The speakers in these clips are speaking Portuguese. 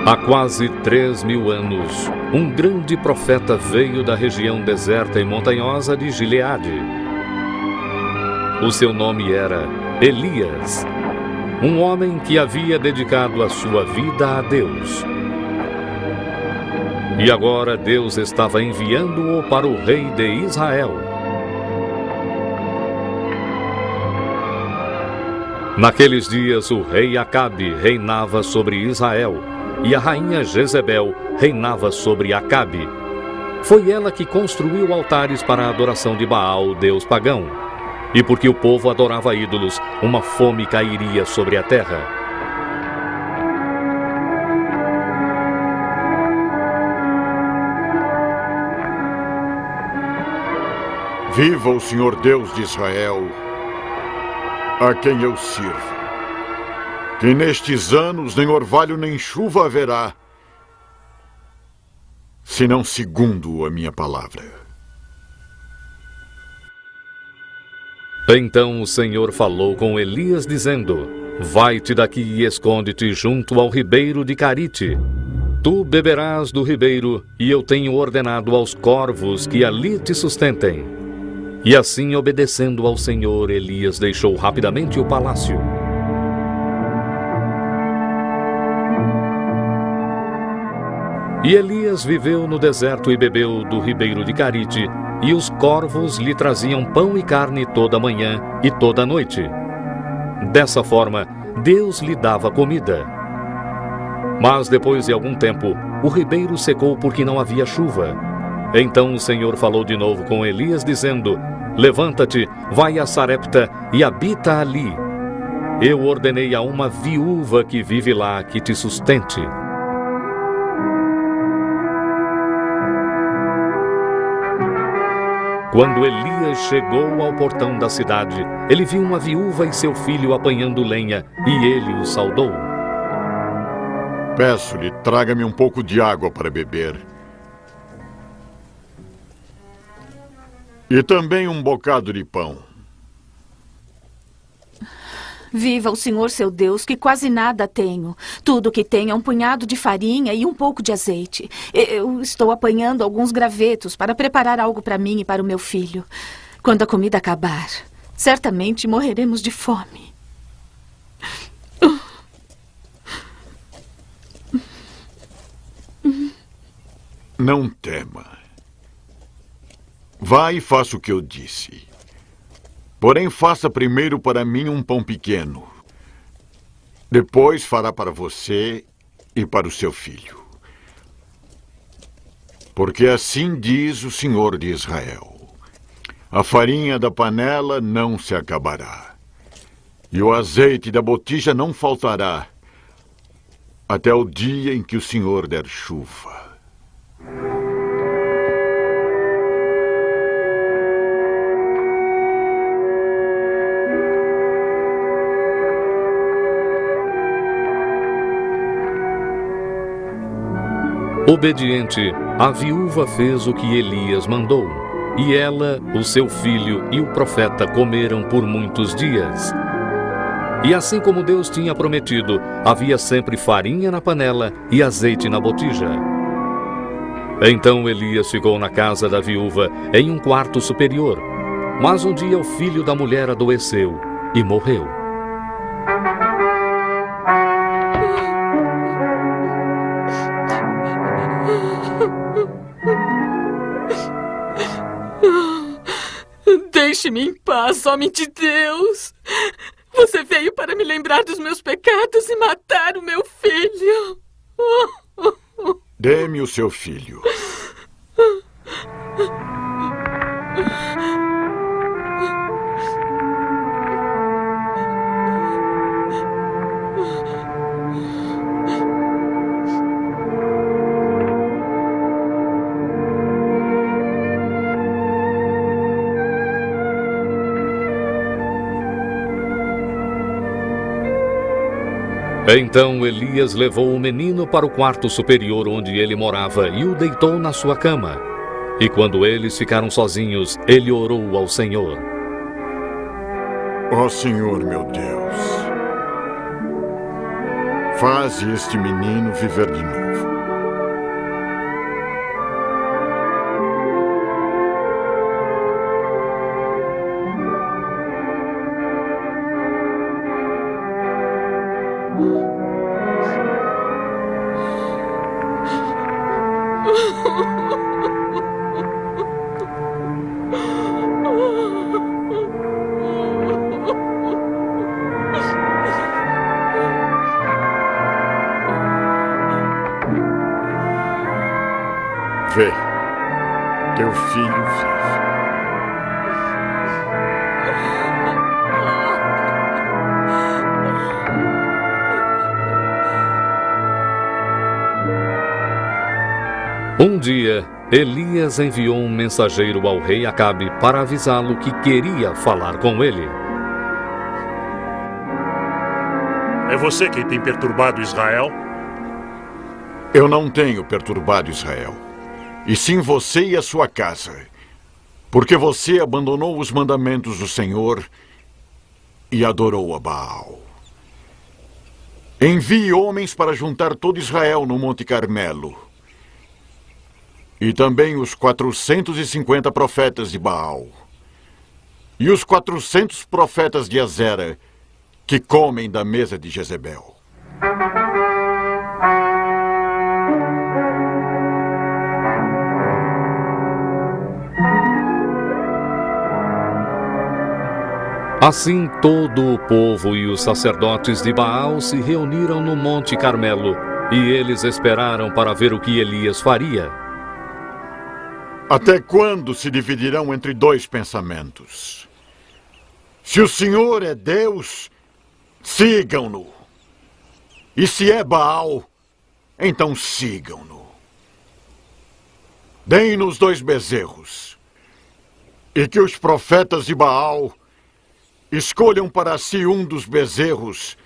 Há quase 3.000 anos, um grande profeta veio da região deserta e montanhosa de Gileade. O seu nome era Elias, um homem que havia dedicado a sua vida a Deus. E agora Deus estava enviando-o para o rei de Israel. Naqueles dias, o rei Acabe reinava sobre Israel, e a rainha Jezebel reinava sobre Acabe. Foi ela que construiu altares para a adoração de Baal, deus pagão. E porque o povo adorava ídolos, uma fome cairia sobre a terra. Viva o Senhor Deus de Israel, a quem eu sirvo. Que nestes anos nem orvalho nem chuva haverá, senão segundo a minha palavra. Então o Senhor falou com Elias, dizendo: Vai-te daqui e esconde-te junto ao ribeiro de Carite. Tu beberás do ribeiro, e eu tenho ordenado aos corvos que ali te sustentem. E assim, obedecendo ao Senhor, Elias deixou rapidamente o palácio. E Elias viveu no deserto e bebeu do ribeiro de Carite, e os corvos lhe traziam pão e carne toda manhã e toda noite. Dessa forma, Deus lhe dava comida. Mas depois de algum tempo, o ribeiro secou porque não havia chuva. Então o Senhor falou de novo com Elias, dizendo: Levanta-te, vai a Sarepta e habita ali. Eu ordenei a uma viúva que vive lá que te sustente. Quando Elias chegou ao portão da cidade, ele viu uma viúva e seu filho apanhando lenha, e ele o saudou. Peço-lhe, traga-me um pouco de água para beber. E também um bocado de pão. Viva o Senhor seu Deus, que quase nada tenho. Tudo que tenho é um punhado de farinha e um pouco de azeite. Eu estou apanhando alguns gravetos para preparar algo para mim e para o meu filho. Quando a comida acabar, certamente morreremos de fome. Não tema. Vá e faça o que eu disse. Porém, faça primeiro para mim um pão pequeno. Depois fará para você e para o seu filho. Porque assim diz o Senhor de Israel: a farinha da panela não se acabará, e o azeite da botija não faltará, até o dia em que o Senhor der chuva. Obediente, a viúva fez o que Elias mandou, e ela, o seu filho e o profeta comeram por muitos dias. E assim como Deus tinha prometido, havia sempre farinha na panela e azeite na botija. Então Elias ficou na casa da viúva, em um quarto superior. Mas um dia o filho da mulher adoeceu e morreu. Deixe-me em paz, homem de Deus. Você veio para me lembrar dos meus pecados e matar o meu filho. Dê-me o seu filho. Então Elias levou o menino para o quarto superior onde ele morava e o deitou na sua cama. E quando eles ficaram sozinhos, ele orou ao Senhor. Ó Senhor, meu Deus, Faze este menino viver de novo. Vê, teu filho vive. Um dia, Elias enviou um mensageiro ao rei Acabe para avisá-lo que queria falar com ele. É você quem tem perturbado Israel? Eu não tenho perturbado Israel, e sim você e a sua casa, porque você abandonou os mandamentos do Senhor e adorou a Baal. Envie homens para juntar todo Israel no Monte Carmelo, e também os 450 profetas de Baal, e os 400 profetas de Azera, que comem da mesa de Jezebel. Assim todo o povo e os sacerdotes de Baal se reuniram no Monte Carmelo, e eles esperaram para ver o que Elias faria. Até quando se dividirão entre dois pensamentos? Se o Senhor é Deus, sigam-no. E se é Baal, então sigam-no. Deem-nos 2 bezerros, e que os profetas de Baal escolham para si um dos bezerros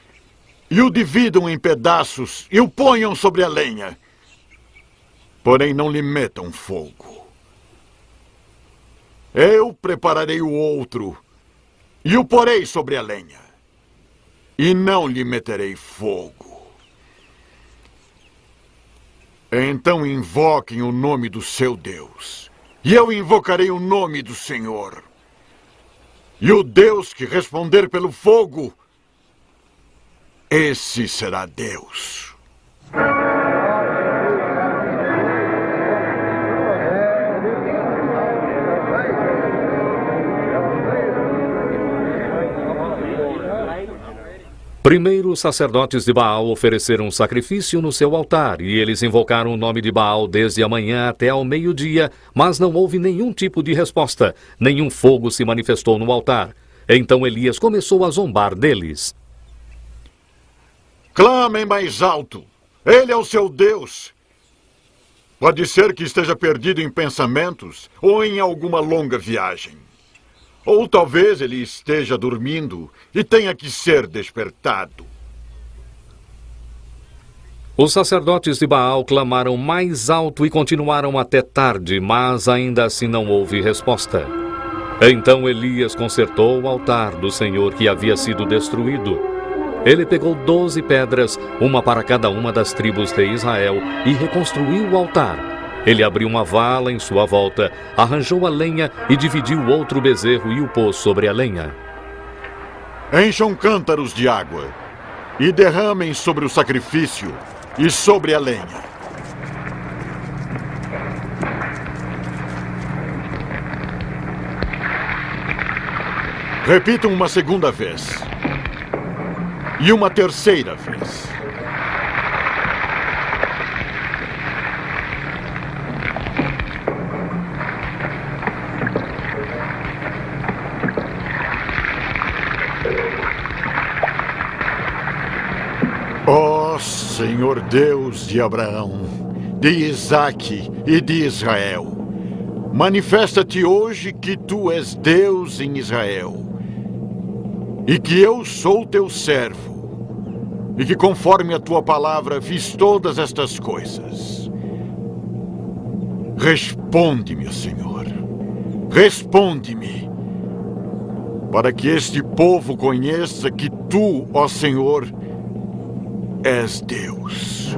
e o dividam em pedaços e o ponham sobre a lenha. Porém, não lhe metam fogo. Eu prepararei o outro e o porei sobre a lenha, e não lhe meterei fogo. Então invoquem o nome do seu Deus, e eu invocarei o nome do Senhor. E o Deus que responder pelo fogo, esse será Deus. Primeiro, os sacerdotes de Baal ofereceram um sacrifício no seu altar, e eles invocaram o nome de Baal desde a manhã até ao meio-dia, mas não houve nenhum tipo de resposta, nenhum fogo se manifestou no altar. Então Elias começou a zombar deles. Clamem mais alto! Ele é o seu Deus! Pode ser que esteja perdido em pensamentos ou em alguma longa viagem. Ou talvez ele esteja dormindo e tenha que ser despertado. Os sacerdotes de Baal clamaram mais alto e continuaram até tarde, mas ainda assim não houve resposta. Então Elias consertou o altar do Senhor que havia sido destruído. Ele pegou 12 pedras, uma para cada uma das tribos de Israel, e reconstruiu o altar. Ele abriu uma vala em sua volta, arranjou a lenha e dividiu outro bezerro e o pôs sobre a lenha. Encham cântaros de água e derramem sobre o sacrifício e sobre a lenha. Repitam uma segunda vez. E uma terceira vez. Ó Senhor Deus de Abraão, de Isaque e de Israel, manifesta-te hoje que tu és Deus em Israel, e que eu sou teu servo, e que conforme a tua palavra fiz todas estas coisas. Responde-me, Senhor, responde-me, para que este povo conheça que tu, ó Senhor, és Deus.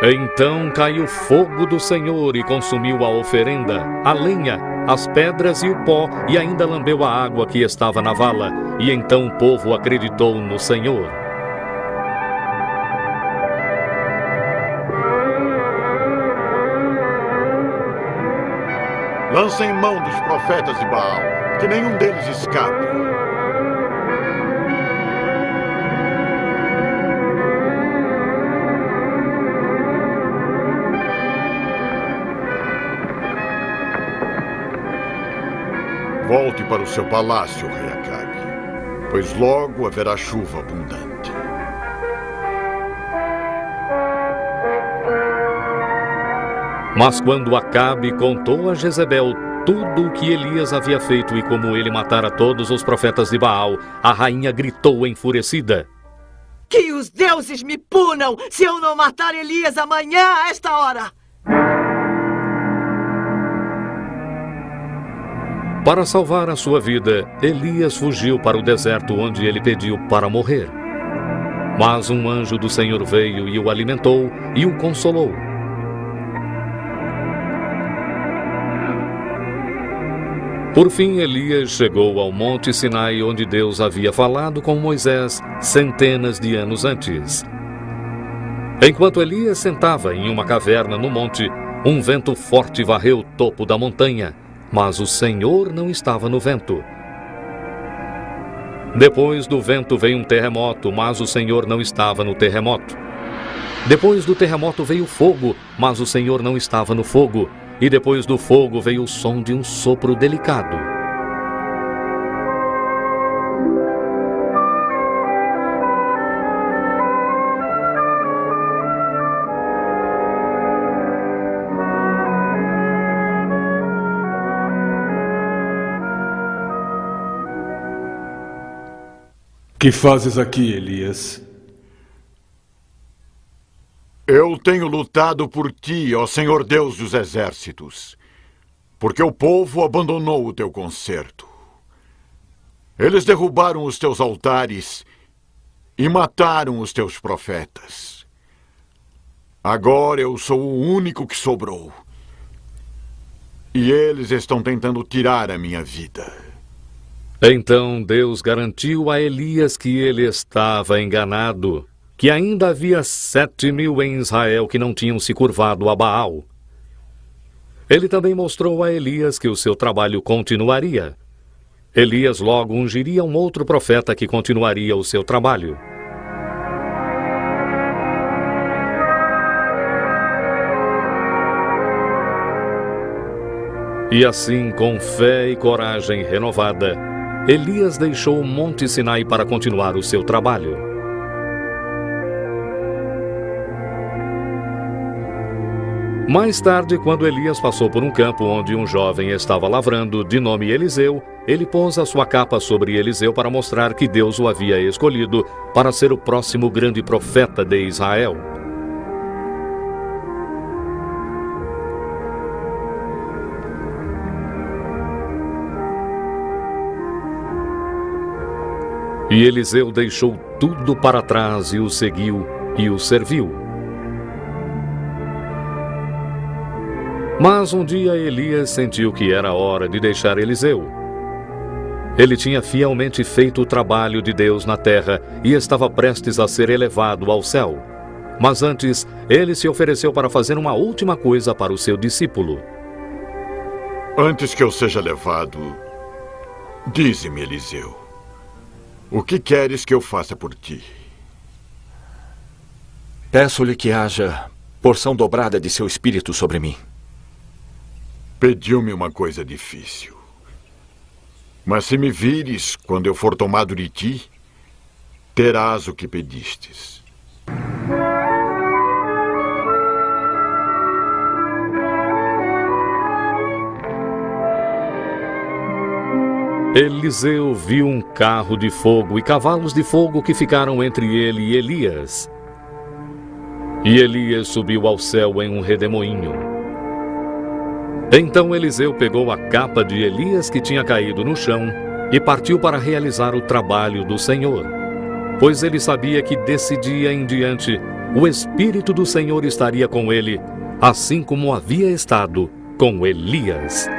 Então caiu fogo do Senhor e consumiu a oferenda, a lenha, as pedras e o pó, e ainda lambeu a água que estava na vala. E então o povo acreditou no Senhor. Lancem mão dos profetas de Baal, que nenhum deles escape. Volte para o seu palácio, rei Acabe, pois logo haverá chuva abundante. Mas quando Acabe contou a Jezebel tudo o que Elias havia feito e como ele matara todos os profetas de Baal, a rainha gritou enfurecida: Que os deuses me punam se eu não matar Elias amanhã a esta hora! Para salvar a sua vida, Elias fugiu para o deserto onde ele pediu para morrer. Mas um anjo do Senhor veio e o alimentou e o consolou. Por fim, Elias chegou ao Monte Sinai, onde Deus havia falado com Moisés centenas de anos antes. Enquanto Elias sentava em uma caverna no monte, um vento forte varreu o topo da montanha, mas o Senhor não estava no vento. Depois do vento veio um terremoto, mas o Senhor não estava no terremoto. Depois do terremoto veio fogo, mas o Senhor não estava no fogo. E depois do fogo veio o som de um sopro delicado. Que fazes aqui, Elias? Eu tenho lutado por ti, ó Senhor Deus dos exércitos, porque o povo abandonou o teu concerto. Eles derrubaram os teus altares e mataram os teus profetas. Agora eu sou o único que sobrou. E eles estão tentando tirar a minha vida. Então Deus garantiu a Elias que ele estava enganado, que ainda havia 7.000 em Israel que não tinham se curvado a Baal. Ele também mostrou a Elias que o seu trabalho continuaria. Elias logo ungiria um outro profeta que continuaria o seu trabalho. E assim, com fé e coragem renovada, Elias deixou o Monte Sinai para continuar o seu trabalho. Mais tarde, quando Elias passou por um campo onde um jovem estava lavrando, de nome Eliseu, ele pôs a sua capa sobre Eliseu para mostrar que Deus o havia escolhido para ser o próximo grande profeta de Israel. E Eliseu deixou tudo para trás e o seguiu e o serviu. Mas um dia Elias sentiu que era hora de deixar Eliseu. Ele tinha fielmente feito o trabalho de Deus na terra e estava prestes a ser elevado ao céu. Mas antes, ele se ofereceu para fazer uma última coisa para o seu discípulo. Antes que eu seja levado, dize-me, Eliseu, o que queres que eu faça por ti? Peço-lhe que haja porção dobrada de seu espírito sobre mim. Pediu-me uma coisa difícil. Mas se me vires quando eu for tomado de ti, terás o que pedistes. Eliseu viu um carro de fogo e cavalos de fogo que ficaram entre ele e Elias. E Elias subiu ao céu em um redemoinho. Então Eliseu pegou a capa de Elias que tinha caído no chão e partiu para realizar o trabalho do Senhor, pois ele sabia que desse dia em diante o Espírito do Senhor estaria com ele, assim como havia estado com Elias.